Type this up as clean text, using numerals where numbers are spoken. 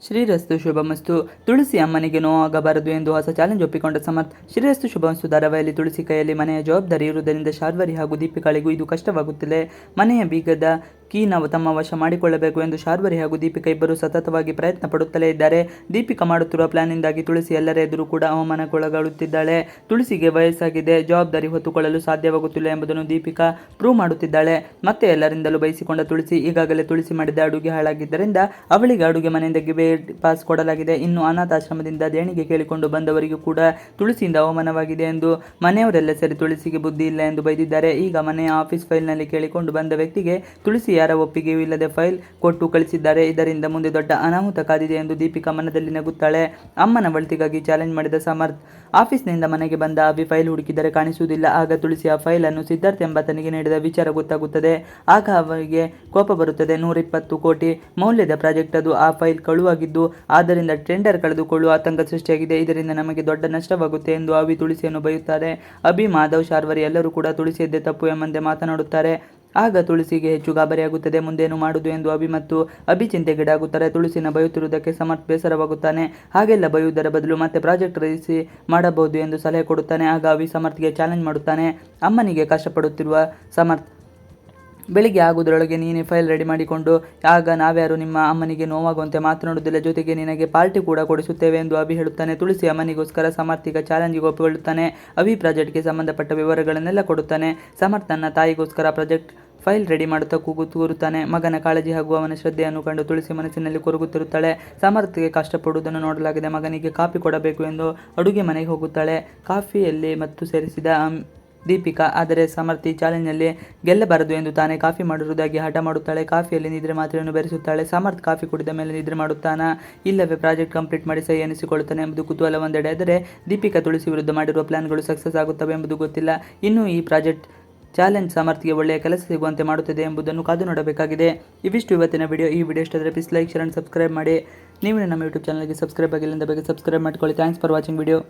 ಶ್ರೀರಸ್ತು ಶುಭಮಸ್ತು. ತುಳಸಿ ಅಮ್ಮನಿಗೆ ನೋವಾಗಬಾರದು ಎಂದು ಹೊಸ ಚಾಲೆಂಜ್ ಒಪ್ಪಿಕೊಂಡ ಸಮರ್ಥ್. ಶ್ರೀರಸ್ತು ಶುಭಮಸ್ತು ಧಾರಾವಾಹಿಯಲ್ಲಿ ತುಳಸಿ ಕೈಯಲ್ಲಿ ಮನೆಯ ಜವಾಬ್ದಾರಿ ಇರುವುದರಿಂದ ಶಾರ್ವರಿ ಹಾಗೂ ದೀಪಿಕಾಳಿಗೂ ಇದು ಕಷ್ಟವಾಗುತ್ತಿದೆ. ಮನೆಯ ಬೀಗದ ಕೀನ ತಮ್ಮ ವಶ ಮಾಡಿಕೊಳ್ಳಬೇಕು ಎಂದು ಶಾರ್ವರಿ ಹಾಗೂ ದೀಪಿಕಾ ಇಬ್ಬರು ಸತತವಾಗಿ ಪ್ರಯತ್ನ ಪಡುತ್ತಲೇ ಇದ್ದಾರೆ. ದೀಪಿಕಾ ಮಾಡುತ್ತಿರುವ ಪ್ಲಾನ್ನಿಂದಾಗಿ ತುಳಸಿ ಎಲ್ಲರ ಎದುರು ಕೂಡ ಅವಮಾನಕ್ಕೊಳಗಾಗುತ್ತಿದ್ದಾಳೆ. ತುಳಸಿಗೆ ವಯಸ್ಸಾಗಿದೆ, ಜವಾಬ್ದಾರಿ ಹೊತ್ತುಕೊಳ್ಳಲು ಸಾಧ್ಯವಾಗುತ್ತಿಲ್ಲ ಎಂಬುದನ್ನು ದೀಪಿಕಾ ಪ್ರೂವ್ ಮಾಡುತ್ತಿದ್ದಾಳೆ. ಮತ್ತೆ ಎಲ್ಲರಿಂದಲೂ ಬಯಸಿಕೊಂಡ ತುಳಸಿ ಈಗಾಗಲೇ ತುಳಸಿ ಮಾಡಿದ ಅಡುಗೆ ಹಾಳಾಗಿದ್ದರಿಂದ ಅವಳಿಗೆ ಅಡುಗೆ ಮನೆಯಿಂದ ಗೇಟ್ ಪಾಸ್ ಕೊಡಲಾಗಿದೆ. ಇನ್ನು ಅನಾಥಾಶ್ರಮದಿಂದ ದೇಣಿಗೆ ಕೇಳಿಕೊಂಡು ಬಂದವರಿಗೂ ಕೂಡ ತುಳಸಿಯಿಂದ ಅವಮಾನವಾಗಿದೆ ಎಂದು ಮನೆಯವರೆಲ್ಲ ಸೇರಿ ತುಳಸಿಗೆ ಬುದ್ಧಿ ಇಲ್ಲ ಎಂದು ಬೈದಿದ್ದಾರೆ. ಈಗ ಮನೆಯ ಆಫೀಸ್ ಫೈಲ್ನಲ್ಲಿ ಕೇಳಿಕೊಂಡು ಬಂದ ವ್ಯಕ್ತಿಗೆ ತುಳಸಿ ಯಾರ ಒಪ್ಪಿಗೆಯೂ ಇಲ್ಲದೆ ಫೈಲ್ ಕೊಟ್ಟು ಕಳಿಸಿದ್ದಾರೆ. ಇದರಿಂದ ಮುಂದೆ ದೊಡ್ಡ ಅನಾಹುತ ಕಾದಿದೆ ಎಂದು ದೀಪಿಕಾ ಮನದಲ್ಲಿ ನಗುತ್ತಾಳೆ. ಅಮ್ಮನ ಒಳಿತಿಗಾಗಿ ಚಾಲೆಂಜ್ ಮಾಡಿದ ಸಮರ್ಥ್. ಆಫೀಸ್ನಿಂದ ಮನೆಗೆ ಬಂದ ಅಭಿ ಫೈಲ್ ಹುಡುಕಿದರೆ ಕಾಣಿಸುವುದಿಲ್ಲ. ಆಗ ತುಳಸಿ ಆ ಫೈಲ್ ಅನ್ನು ಸಿದ್ಧಾರ್ಥ್ ಎಂಬಾತನಿಗೆ ನೀಡಿದ ವಿಚಾರ ಗೊತ್ತಾಗುತ್ತದೆ. ಆಗ ಅವರಿಗೆ ಕೋಪ ಬರುತ್ತದೆ. 120 ಕೋಟಿ ಮೌಲ್ಯದ ಪ್ರಾಜೆಕ್ಟ್ ಅದು. ಆ ಫೈಲ್ ಕಳುವಾಗಿದ್ದು ಆದ್ದರಿಂದ ಟೆಂಡರ್ ಕಳೆದುಕೊಳ್ಳುವ ಆತಂಕ ಸೃಷ್ಟಿಯಾಗಿದೆ. ಇದರಿಂದ ನಮಗೆ ದೊಡ್ಡ ನಷ್ಟವಾಗುತ್ತೆ ಎಂದು ಅಭಿ ತುಳಸಿಯನ್ನು ಬೈಯುತ್ತಾರೆ. ಅಭಿ, ಮಾಧವ್, ಶಾರ್ವರಿ ಎಲ್ಲರೂ ಕೂಡ ತುಳಸಿಯದ್ದೇ ತಪ್ಪು ಎಂಬಂತೆ ಮಾತನಾಡುತ್ತಾರೆ. ಆಗ ತುಳಸಿಗೆ ಹೆಚ್ಚು ಗಾಬರಿಯಾಗುತ್ತದೆ. ಮುಂದೇನು ಮಾಡುವುದು ಎಂದು ಅಭಿ ಮತ್ತು ಅಭಿ ಚಿಂತೆಗೀಡಾಗುತ್ತಾರೆ. ತುಳಸಿನ ಬೈಯುತ್ತಿರುವುದಕ್ಕೆ ಸಮರ್ಥ್ ಬೇಸರವಾಗುತ್ತಾನೆ. ಹಾಗೆಲ್ಲ ಬೈಯುವುದರ ಬದಲು ಮತ್ತೆ ಪ್ರಾಜೆಕ್ಟ್ ರಚಿಸಿ ಮಾಡಬಹುದು ಎಂದು ಸಲಹೆ ಕೊಡುತ್ತಾನೆ. ಆಗ ಅಭಿ ಸಮರ್ಥ್ಗೆ ಚಾಲೆಂಜ್ ಮಾಡುತ್ತಾನೆ. ಅಮ್ಮನಿಗೆ ಕಷ್ಟಪಡುತ್ತಿರುವ ಸಮರ್ಥ್, ಬೆಳಿಗ್ಗೆ ಆಗುವುದರೊಳಗೆ ನೀನೇ ಫೈಲ್ ರೆಡಿ ಮಾಡಿಕೊಂಡು, ಆಗ ನಾವ್ಯಾರು ನಿಮ್ಮ ಅಮ್ಮನಿಗೆ ನೋವಾಗುವಂತೆ ಮಾತನಾಡುವುದಿಲ್ಲ, ಜೊತೆಗೆ ನಿನಗೆ ಪಾರ್ಟಿ ಕೂಡ ಕೊಡಿಸುತ್ತೇವೆ ಎಂದು ಅಭಿ ಹೇಳುತ್ತಾನೆ. ತುಳಸಿ ಅಮ್ಮನಿಗೋಸ್ಕರ ಸಮರ್ಥ್ ಈಗ ಚಾಲೆಂಜಿಗೆ ಒಪ್ಪಿಕೊಳ್ಳುತ್ತಾನೆ. ಅಭಿ ಪ್ರಾಜೆಕ್ಟ್ಗೆ ಸಂಬಂಧಪಟ್ಟ ವಿವರಗಳನ್ನೆಲ್ಲ ಕೊಡುತ್ತಾನೆ. ಸಮರ್ಥ್ ತನ್ನ ತಾಯಿಗೋಸ್ಕರ ಪ್ರಾಜೆಕ್ಟ್ ಫೈಲ್ ರೆಡಿ ಮಾಡುತ್ತಾ ಕೂರುತ್ತಾನೆ. ಮಗನ ಕಾಳಜಿ ಹಾಗೂ ಅವನ ಶ್ರದ್ಧೆಯನ್ನು ಕಂಡು ತುಳಸಿ ಮನಸ್ಸಿನಲ್ಲಿ ಕೊರಗುತ್ತಿರುತ್ತಾಳೆ. ಸಮರ್ಥ್ಗೆ ಕಷ್ಟಪಡುವುದನ್ನು ನೋಡಲಾಗಿದೆ. ಮಗನಿಗೆ ಕಾಫಿ ಕೊಡಬೇಕು ಎಂದು ಅಡುಗೆ ಮನೆಗೆ ಹೋಗುತ್ತಾಳೆ. ಕಾಫಿಯಲ್ಲಿ ಮತ್ತು ಸೇರಿಸಿದ ದೀಪಿಕಾ. ಆದರೆ ಸಮರ್ಥ್ ಈ ಚಾಲೆಂಜ್ನಲ್ಲಿ ಗೆಲ್ಲಬಾರದು ಎಂದು ತಾನೇ ಕಾಫಿ ಮಾಡಿರುವುದಾಗಿ ಹಠ ಮಾಡುತ್ತಾಳೆ. ಕಾಫಿಯಲ್ಲಿ ನಿದ್ರೆ ಮಾತ್ರೆಯನ್ನು ಬೆರೆಸುತ್ತಾಳೆ. ಸಮರ್ಥ್ ಕಾಫಿ ಕುಡಿದ ಮೇಲೆ ನಿದ್ರೆ ಮಾಡುತ್ತಾನಾ ಇಲ್ಲವೇ ಪ್ರಾಜೆಕ್ಟ್ ಕಂಪ್ಲೀಟ್ ಮಾಡಿ ಸಹಿ ಎನಿಸಿಕೊಳ್ಳುತ್ತಾನೆ ಎಂಬುದು ಕುತೂಹಲ ಒಂದೆಡೆ. ಆದರೆ ದೀಪಿಕಾ ತುಳಸಿ ವಿರುದ್ಧ ಮಾಡಿರುವ ಪ್ಲಾನ್ಗಳು ಸಕ್ಸಸ್ ಆಗುತ್ತವೆ ಎಂಬುದು ಗೊತ್ತಿಲ್ಲ. ಇನ್ನು ಈ ಪ್ರಾಜೆಕ್ಟ್ ಚಾಲೆಂಜ್ ಸಮರ್ಥ್ಗೆ ಒಳ್ಳೆಯ ಕೆಲಸ ಸಿಗುವಂತೆ ಮಾಡುತ್ತದೆ ಎಂಬುದನ್ನು ಕಾದು ನೋಡಬೇಕಾಗಿದೆ. ಇವಿಷ್ಟು ಇವತ್ತಿನ ವಿಡಿಯೋ. ಈ ವಿಡಿಯೋ ಇಷ್ಟವಾದರೆ please like, share and subscribe ಮಾಡಿ. ನೀವು ನಮ್ಮ ಯೂಟ್ಯೂಬ್ ಚಾನಲ್ಗೆ ಸಬ್ಸ್ಕ್ರೈಬ್ ಆಗಿಲ್ಲ ಬೇಗ ಸಬ್ಸ್ಕ್ರೈಬ್ ಮಾಡಿಕೊಳ್ಳಿ. Thanks for watching video.